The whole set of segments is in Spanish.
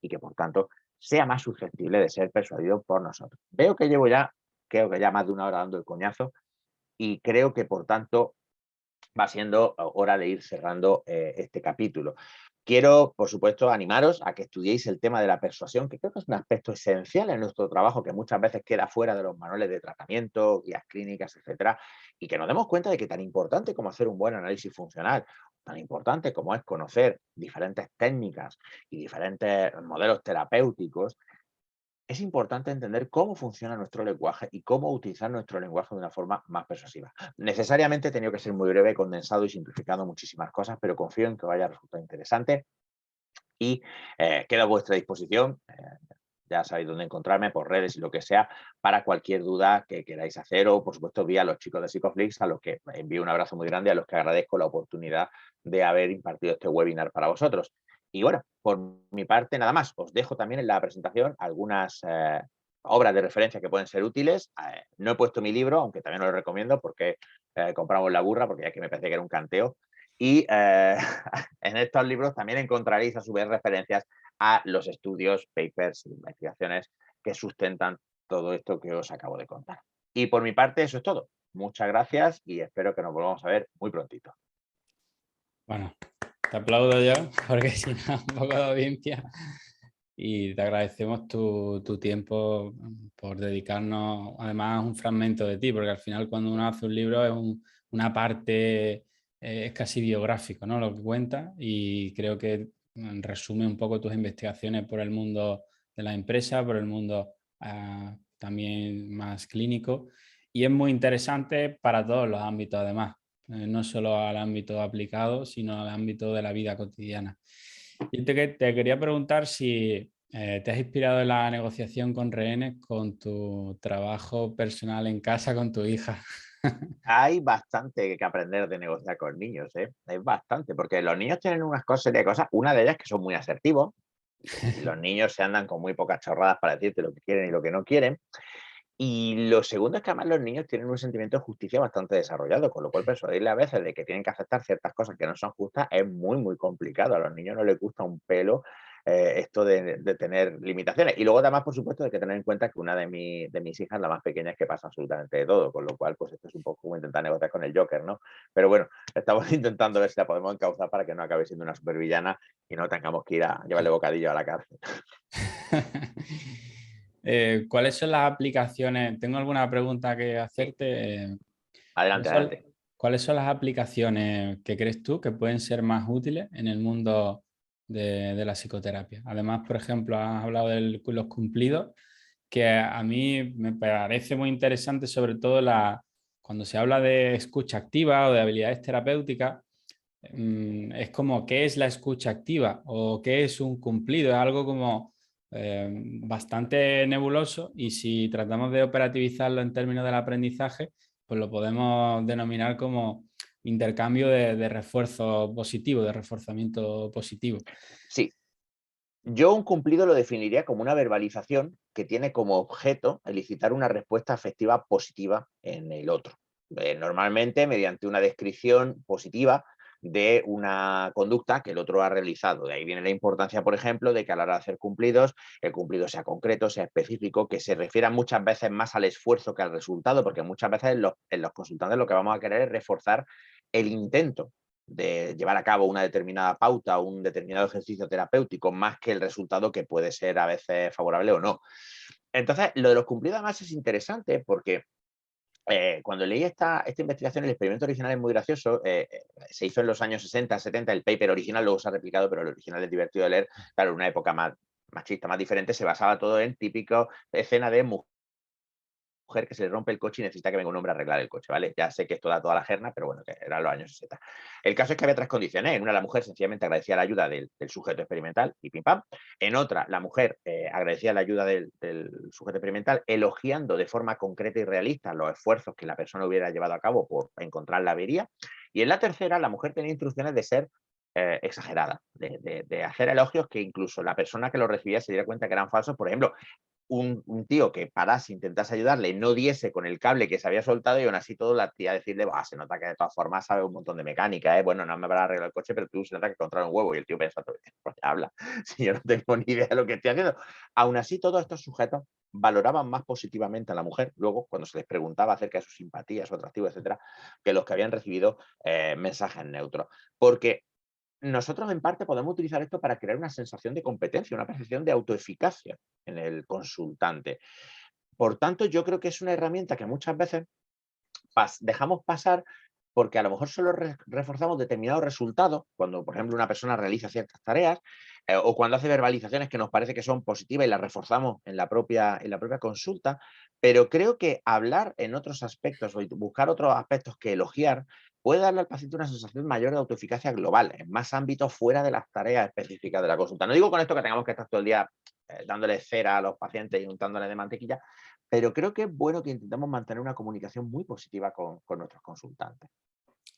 y que por tanto sea más susceptible de ser persuadido por nosotros. Veo que llevo ya, creo que ya más de una hora dando el coñazo y creo que por tanto va siendo hora de ir cerrando este capítulo. Quiero, por supuesto, animaros a que estudiéis el tema de la persuasión, que creo que es un aspecto esencial en nuestro trabajo, que muchas veces queda fuera de los manuales de tratamiento, guías clínicas, etcétera, y que nos demos cuenta de que tan importante como hacer un buen análisis funcional, tan importante como es conocer diferentes técnicas y diferentes modelos terapéuticos, es importante entender cómo funciona nuestro lenguaje y cómo utilizar nuestro lenguaje de una forma más persuasiva. Necesariamente he tenido que ser muy breve, condensado y simplificado muchísimas cosas, pero confío en que vaya a resultar interesante y quedo a vuestra disposición. Ya sabéis dónde encontrarme por redes y lo que sea para cualquier duda que queráis hacer o, por supuesto, vía los chicos de Psicoflix, a los que envío un abrazo muy grande, a los que agradezco la oportunidad de haber impartido este webinar para vosotros. Y bueno, por mi parte, nada más. Os dejo también en la presentación algunas obras de referencia que pueden ser útiles. No he puesto mi libro, aunque también os lo recomiendo porque compramos la burra, porque ya que me parece que era un canteo. Y en estos libros también encontraréis a su vez referencias a los estudios, papers, investigaciones que sustentan todo esto que os acabo de contar. Y por mi parte, eso es todo. Muchas gracias y espero que nos volvamos a ver muy prontito. Bueno, te aplaudo yo porque si no, un poco de audiencia. Y te agradecemos tu tiempo por dedicarnos, además, un fragmento de ti, porque al final cuando uno hace un libro es una parte, es casi biográfico, ¿no? Lo que cuenta y creo que resume un poco tus investigaciones por el mundo de la empresa, por el mundo también más clínico y es muy interesante para todos los ámbitos además, no solo al ámbito aplicado, sino al ámbito de la vida cotidiana. Yo te quería preguntar si te has inspirado en la negociación con rehenes con tu trabajo personal en casa con tu hija. Hay bastante que aprender de negociar con niños, ¿eh? Hay bastante, porque los niños tienen unas cosas, serie de cosas, una de ellas que son muy asertivos, y los niños se andan con muy pocas chorradas para decirte lo que quieren y lo que no quieren. Y lo segundo es que además los niños tienen un sentimiento de justicia bastante desarrollado, con lo cual persuadirle a veces de que tienen que aceptar ciertas cosas que no son justas es muy, muy complicado. A los niños no les gusta un pelo esto de tener limitaciones. Y luego además, por supuesto, hay que tener en cuenta que una de mis hijas, la más pequeña, es que pasa absolutamente de todo, con lo cual, pues esto es un poco como intentar negociar con el Joker, ¿no? Pero bueno, estamos intentando ver si la podemos encauzar para que no acabe siendo una supervillana y no tengamos que ir a llevarle bocadillo a la cárcel. ¿Cuáles son las aplicaciones? Tengo alguna pregunta que Sí, hacerte. adelante, ¿Cuáles son, adelante. cuáles son las aplicaciones que crees tú que pueden ser más útiles en el mundo de la psicoterapia? Además, por ejemplo, has hablado de los cumplidos, que a mí me parece muy interesante, sobre todo cuando se habla de escucha activa o de habilidades terapéuticas, es como, ¿qué es la escucha activa? ¿O qué es un cumplido? Es algo como bastante nebuloso y si tratamos de operativizarlo en términos del aprendizaje, pues lo podemos denominar como intercambio de refuerzo positivo, de reforzamiento positivo. Sí, yo un cumplido lo definiría como una verbalización que tiene como objeto elicitar una respuesta afectiva positiva en el otro. Normalmente mediante una descripción positiva de una conducta que el otro ha realizado. De ahí viene la importancia, por ejemplo, de que a la hora de hacer cumplidos, el cumplido sea concreto, sea específico, que se refiera muchas veces más al esfuerzo que al resultado, porque muchas veces en los consultantes lo que vamos a querer es reforzar el intento de llevar a cabo una determinada pauta o un determinado ejercicio terapéutico más que el resultado que puede ser a veces favorable o no. Entonces, lo de los cumplidos además es interesante porque cuando leí esta investigación, el experimento original es muy gracioso. Se hizo en los años 60, 70, el paper original luego se ha replicado, pero el original es divertido de leer. Claro, en una época más machista, más diferente, se basaba todo en típico escena de mujer que se le rompe el coche y necesita que venga un hombre a arreglar el coche, ¿vale? Ya sé que esto da toda la jerna, pero bueno, que eran los años 60. El caso es que había tres condiciones. En una, la mujer sencillamente agradecía la ayuda del sujeto experimental y pim pam. En otra, la mujer agradecía la ayuda del sujeto experimental, elogiando de forma concreta y realista los esfuerzos que la persona hubiera llevado a cabo por encontrar la avería. Y en la tercera, la mujer tenía instrucciones de ser exagerada, de hacer elogios que incluso la persona que los recibía se diera cuenta que eran falsos. Por ejemplo, un tío que parase, intentase ayudarle, no diese con el cable que se había soltado y aún así todo la tía decirle, se nota que de todas formas sabe un montón de mecánica, bueno, no me va a arreglar el coche, pero tú se nota que encontraron un huevo. Y el tío pensando, pues habla, si yo no tengo ni idea de lo que estoy haciendo. Aún así, todos estos sujetos valoraban más positivamente a la mujer, luego, cuando se les preguntaba acerca de sus simpatías, su atractivo, etcétera, que los que habían recibido mensajes neutros. Porque nosotros en parte podemos utilizar esto para crear una sensación de competencia, una percepción de autoeficacia en el consultante. Por tanto, yo creo que es una herramienta que muchas veces dejamos pasar porque a lo mejor solo reforzamos determinados resultados, cuando, por ejemplo, una persona realiza ciertas tareas o cuando hace verbalizaciones que nos parece que son positivas y las reforzamos en la propia consulta, pero creo que hablar en otros aspectos o buscar otros aspectos que elogiar puede darle al paciente una sensación mayor de autoeficacia global, en más ámbitos fuera de las tareas específicas de la consulta. No digo con esto que tengamos que estar todo el día dándole cera a los pacientes y untándole de mantequilla, pero creo que es bueno que intentemos mantener una comunicación muy positiva con nuestros consultantes.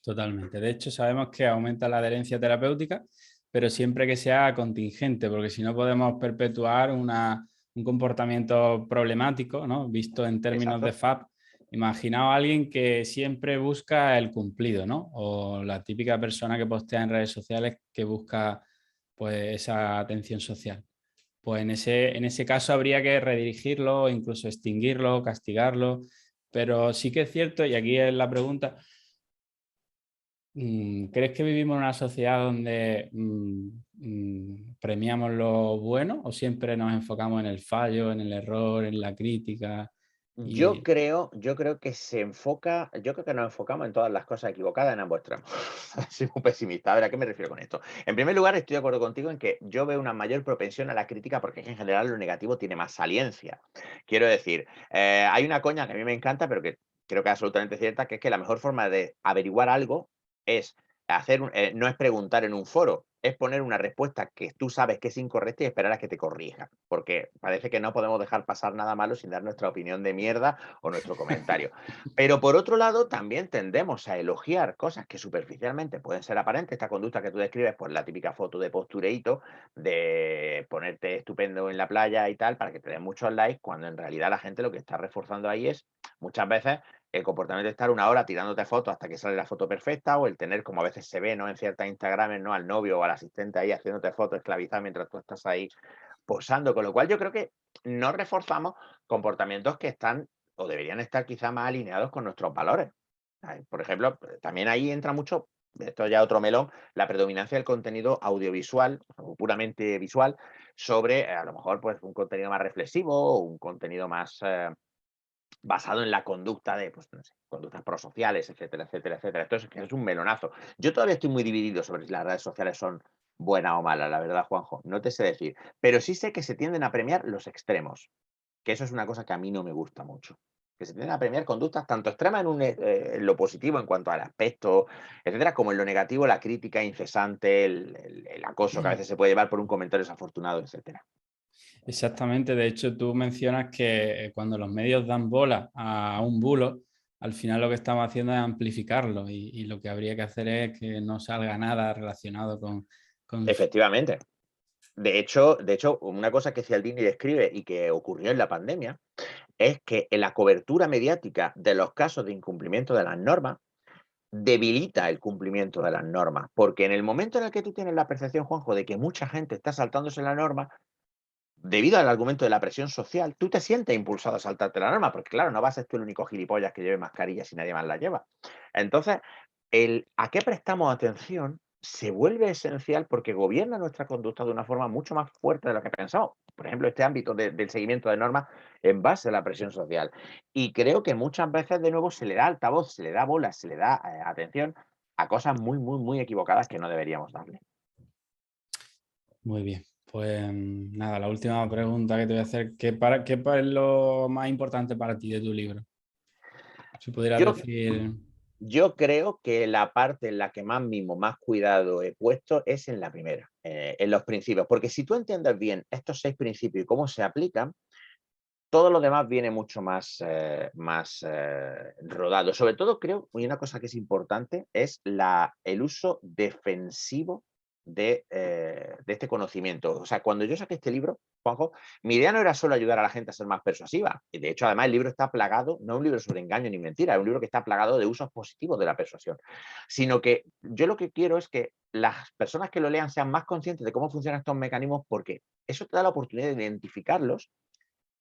Totalmente. De hecho, sabemos que aumenta la adherencia terapéutica, pero siempre que sea contingente, porque si no podemos perpetuar un comportamiento problemático, ¿no? Visto en términos de Exacto. FAP. Imaginaos a alguien que siempre busca el cumplido, ¿no? O la típica persona que postea en redes sociales que busca pues, esa atención social. Pues en ese caso habría que redirigirlo, incluso extinguirlo, castigarlo. Pero sí que es cierto, y aquí es la pregunta, ¿crees que vivimos en una sociedad donde premiamos lo bueno o siempre nos enfocamos en el fallo, en el error, en la crítica? Yo Y creo, yo creo que yo creo que nos enfocamos en todas las cosas equivocadas en ambos extremos. Soy muy pesimista. A ver, ¿a qué me refiero con esto? En primer lugar, estoy de acuerdo contigo en que yo veo una mayor propensión a la crítica porque en general lo negativo tiene más saliencia. Quiero decir, hay una coña que a mí me encanta, pero que creo que es absolutamente cierta, que es que la mejor forma de averiguar algo es no es preguntar en un foro, es poner una respuesta que tú sabes que es incorrecta y esperar a que te corrija. Porque parece que no podemos dejar pasar nada malo sin dar nuestra opinión de mierda o nuestro comentario. Pero por otro lado, también tendemos a elogiar cosas que superficialmente pueden ser aparentes. Esta conducta que tú describes, pues la típica foto de postureíto, de ponerte estupendo en la playa y tal, para que te den muchos likes, cuando en realidad la gente lo que está reforzando ahí es muchas veces el comportamiento de estar una hora tirándote fotos hasta que sale la foto perfecta, o el tener, como a veces se ve, ¿no? En ciertas Instagrames, ¿no? Al novio o al asistente ahí haciéndote fotos esclavizadas mientras tú estás ahí posando. Con lo cual yo creo que no reforzamos comportamientos que están o deberían estar quizá más alineados con nuestros valores. Por ejemplo, también ahí entra mucho, esto ya otro melón, la predominancia del contenido audiovisual o puramente visual sobre a lo mejor pues un contenido más reflexivo o un contenido más basado en la conducta de, pues, no sé, conductas prosociales, etcétera, etcétera, etcétera. Entonces, que es un melonazo. Yo todavía estoy muy dividido sobre si las redes sociales son buenas o malas, la verdad, Juanjo. No te sé decir. Pero sí sé que se tienden a premiar los extremos, que eso es una cosa que a mí no me gusta mucho. Que se tienden a premiar conductas tanto extremas en lo positivo en cuanto al aspecto, etcétera, como en lo negativo, la crítica incesante, el acoso que a veces se puede llevar por un comentario desafortunado, etcétera. exactamente, de hecho tú mencionas que cuando los medios dan bola a un bulo, al final lo que estamos haciendo es amplificarlo y lo que habría que hacer es que no salga nada relacionado con Efectivamente. De hecho, una cosa que Cialdini describe y que ocurrió en la pandemia es que en la cobertura mediática de los casos de incumplimiento de las normas debilita el cumplimiento de las normas, porque en el momento en el que tú tienes la percepción, Juanjo, de que mucha gente está saltándose la norma, debido al argumento de la presión social, tú te sientes impulsado a saltarte la norma, porque claro, no vas a ser tú el único gilipollas que lleve mascarilla si nadie más la lleva. Entonces, el a qué prestamos atención se vuelve esencial porque gobierna nuestra conducta de una forma mucho más fuerte de lo que pensamos. Por ejemplo, este ámbito del seguimiento de normas en base a la presión social. Y creo que muchas veces, de nuevo, se le da altavoz, se le da bola, se le da atención a cosas muy, muy, muy equivocadas que no deberíamos darle. Muy bien, pues nada, la última pregunta que te voy a hacer, ¿qué es lo más importante para ti de tu libro? Si pudieras Yo decir, Yo creo que la parte en la que más mimo, más cuidado he puesto es en la primera, en los principios, porque si tú entiendes bien estos 6 principios y cómo se aplican, todo lo demás viene mucho más rodado. Sobre todo creo, y una cosa que es importante, es el uso defensivo de este conocimiento. O sea, cuando yo saqué este libro, Juanjo, mi idea no era solo ayudar a la gente a ser más persuasiva. Y de hecho, además, el libro está plagado, no es un libro sobre engaño ni mentira, es un libro que está plagado de usos positivos de la persuasión. Sino que yo lo que quiero es que las personas que lo lean sean más conscientes de cómo funcionan estos mecanismos, porque eso te da la oportunidad de identificarlos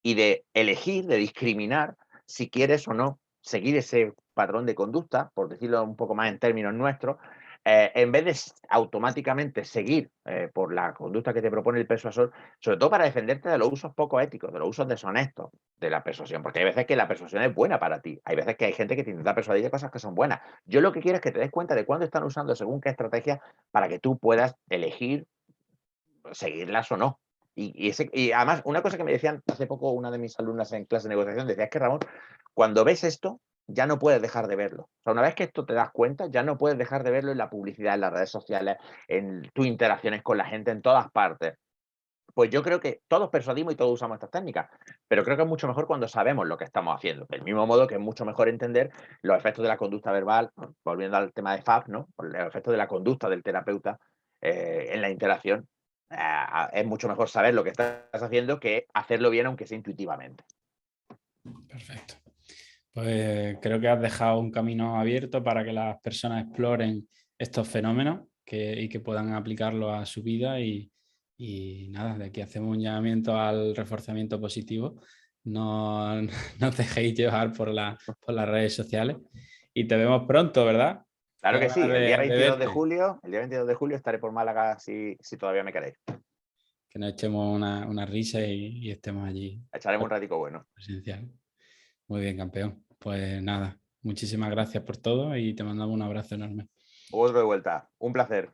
y de elegir, de discriminar si quieres o no seguir ese patrón de conducta, por decirlo un poco más en términos nuestros, en vez de automáticamente seguir por la conducta que te propone el persuasor, sobre todo para defenderte de los usos poco éticos, de los usos deshonestos de la persuasión, porque hay veces que la persuasión es buena para ti, hay veces que hay gente que te intenta persuadir de cosas que son buenas. Yo lo que quiero es que te des cuenta de cuándo están usando según qué estrategia para que tú puedas elegir seguirlas o no. Y además, una cosa que me decían hace poco una de mis alumnas en clase de negociación, decía, es que Ramón, cuando ves esto, ya no puedes dejar de verlo. O sea, una vez que esto te das cuenta, ya no puedes dejar de verlo en la publicidad, en las redes sociales, en tus interacciones con la gente, en todas partes. Pues yo creo que todos persuadimos y todos usamos estas técnicas, pero creo que es mucho mejor cuando sabemos lo que estamos haciendo. Del mismo modo que es mucho mejor entender los efectos de la conducta verbal, volviendo al tema de FAB, ¿no? Los efectos de la conducta del terapeuta en la interacción. Es mucho mejor saber lo que estás haciendo que hacerlo bien, aunque sea intuitivamente. Perfecto. Pues creo que has dejado un camino abierto para que las personas exploren estos fenómenos y que puedan aplicarlo a su vida y nada, de aquí hacemos un llamamiento al reforzamiento positivo. No, no os dejéis llevar por las redes sociales y te vemos pronto, ¿verdad? Claro Tengo que sí, ganas el día de 22 de verte, julio, el día 22 de julio estaré por Málaga si todavía me queréis. que nos echemos una risa y estemos allí Echaremos un ratico bueno. presencial. Muy bien, campeón. Pues nada, muchísimas gracias por todo y te mandamos un abrazo enorme. Otro de vuelta. Un placer.